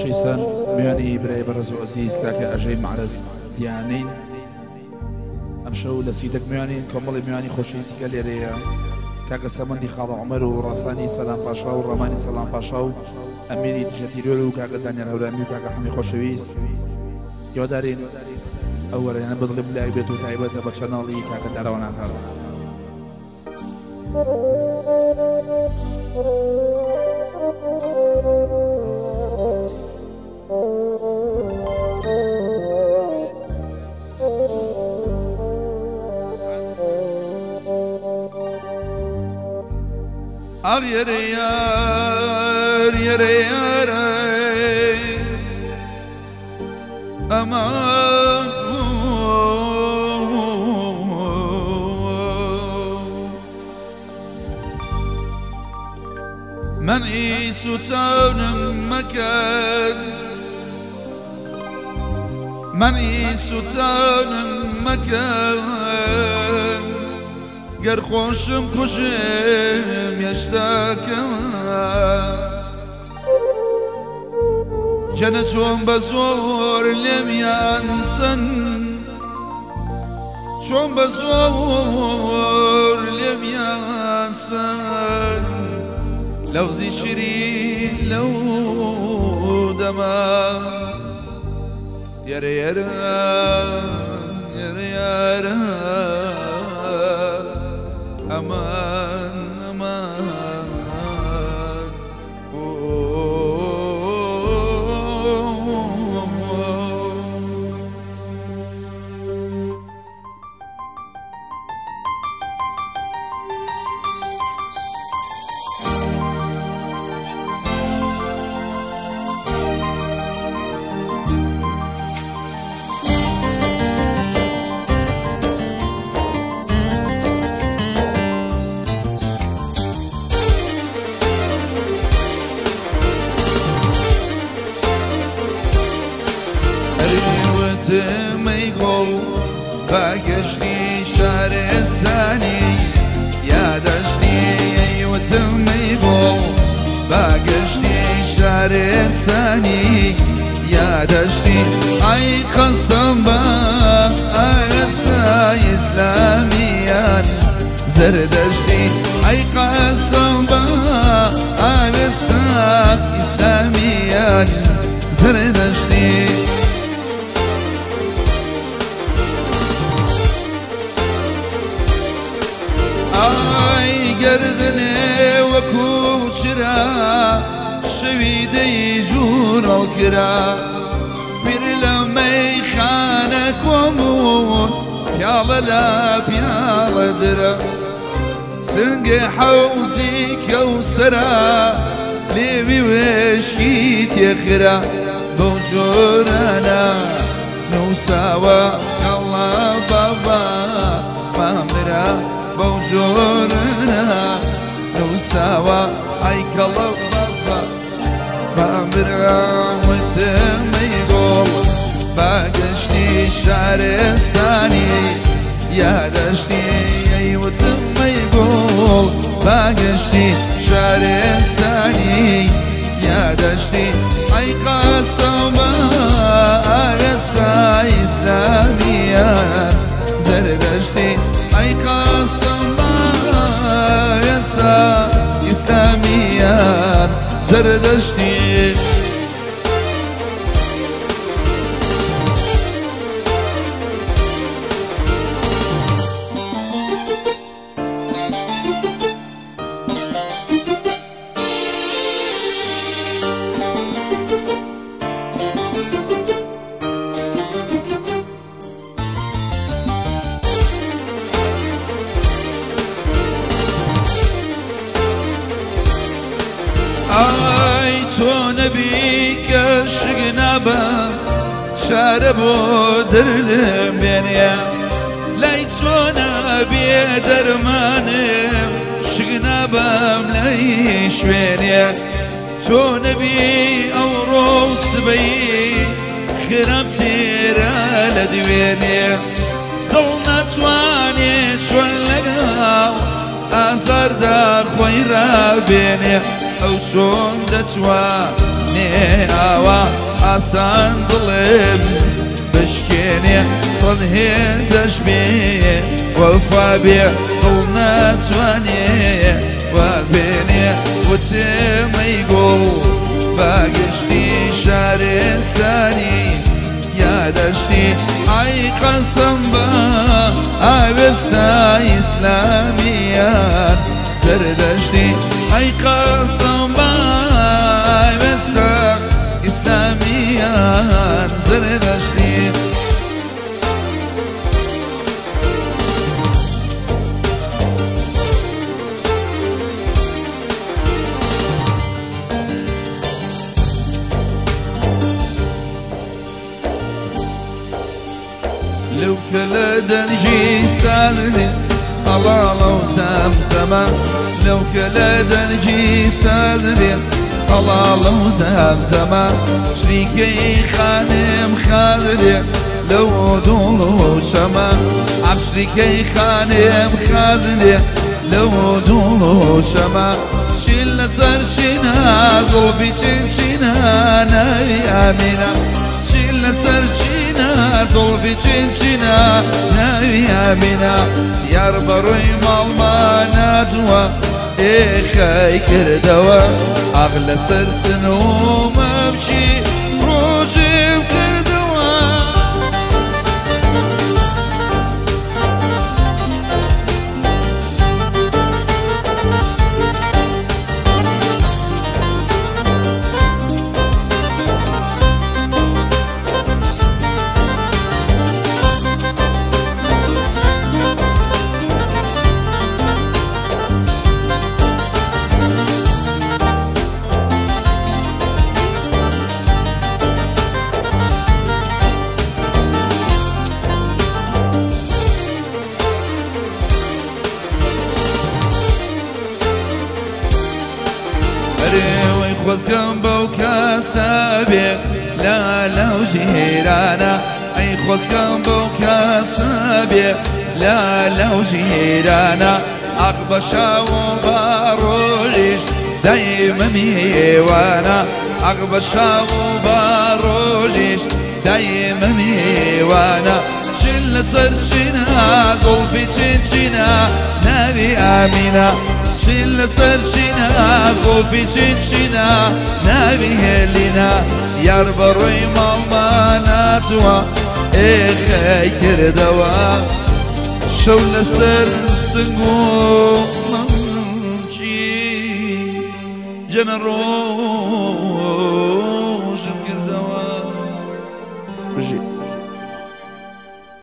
خوشی سن میانی برای برز و عزیز که اجای معرض دیانین امشو لسیدک میانی کامل میانی خوشی سکالی ریا که سمندی خال عمر و راسانی سلام پاشا و رمانی سلام پاشا و امیری جتیرو که دانیال هولامی که همی خوشویز یادارین اولا یعنی بدل بلای بیتو تایبت بچنالی که دروان آخر Al yere yar, yere yar aman من عيسو تاونم مكان من عيسو تاونم مكان گر خوشم کشم یشتاکم جنتون بزور لمیان سن چون بزور لمیان سن لوزي شيرين لو دما يرى يرى يرى يرى أمان أمان ما يقول باقشني شعر الثاني يا دشني ايوة ما يقول باقشني شعر الثاني يا دشني اي قسم با ارسا اسلاميان زردشني اي قسم با ارسا اسلاميان زردشني گردنه وەکو چرا شەویدەی ژوورەڵ کرا پیر لە مەیخانە کۆمون پیاڵە لە پیاڵە درە سنگێ حەوزی کەوسەرە لێوی وێشی تێخرا بەو جۆرانە نووساوە کەڵا بابا مامرە بەو جۆرانە نووساوە ئایکەڵە بابا مامرە وتمەی گۆڵ باگەشتی شارستانی یادەشتی ئەیوتمەی گۆڵ باگەشتی شارستانی یادەشتی ئەی قاسەمە ئارەسا ئیسلامیان زەردەشتی ئەی قاسەمە ئارەسا ئیسلامیان زەردەشتی ئای تۆ نەبی کە شک نابە چارە بۆ دردم بێنێ لای تۆ نەبێ دەرمانم شک نابەم لای شوێنێ تۆ نەبی ئەوڕۆ و سبەی خراب تێرە لە دوێنێ دڵ ناتوانێت چۆن لەگەڵ ئازاردا خۆی ڕابێنێ ئەو چۆن دەتوانێ ئاوا ئاسان دڵێم بشکێنێ سەد هێندەش بێ وەفا بێ دڵ ناتوانێ وات بێنێ وتێمەی گوڵ باگشتی شارێستانی یادەشتی ئای قەسەم بە ئاوێستا ئیسلامیان زەردەشتی ئای قەسەم بە ئاوێستا ئیسلامیان زەردەشتی لو كلا دنجي سادني الله وزمزمة لو كلا دنجي سادني الله وزمزمة شريكي خانم خادني لو دولو شما عشريكي خانم خادني لو دولو شما شل سرشنا قلبي تشنا نبي آمنا شل سرشنا قلبي تشنا نبي آمنا يار بروي مالما ندوى إخي كردوا أغلى سرسن ومبشي روجي بكردوا خۆزگەم بەو کاسەبێ لا وژیرانە ئەی خۆزگەم بەو کاسەبێ لا وژیرانە ئاق بە شاو و باڕۆژیش دایمە میوانە ئاق بە شاو و باڕۆژیش دایمە میوانە چین لەسەر چینە گوڵبی چینچینە ناوی ئامینە شين لسرشنا قوفي شينشنا نبي هلنا يار بروي ماما ناتوا إخي كردوا شو لسر سنقو ممشي جنروش كردوا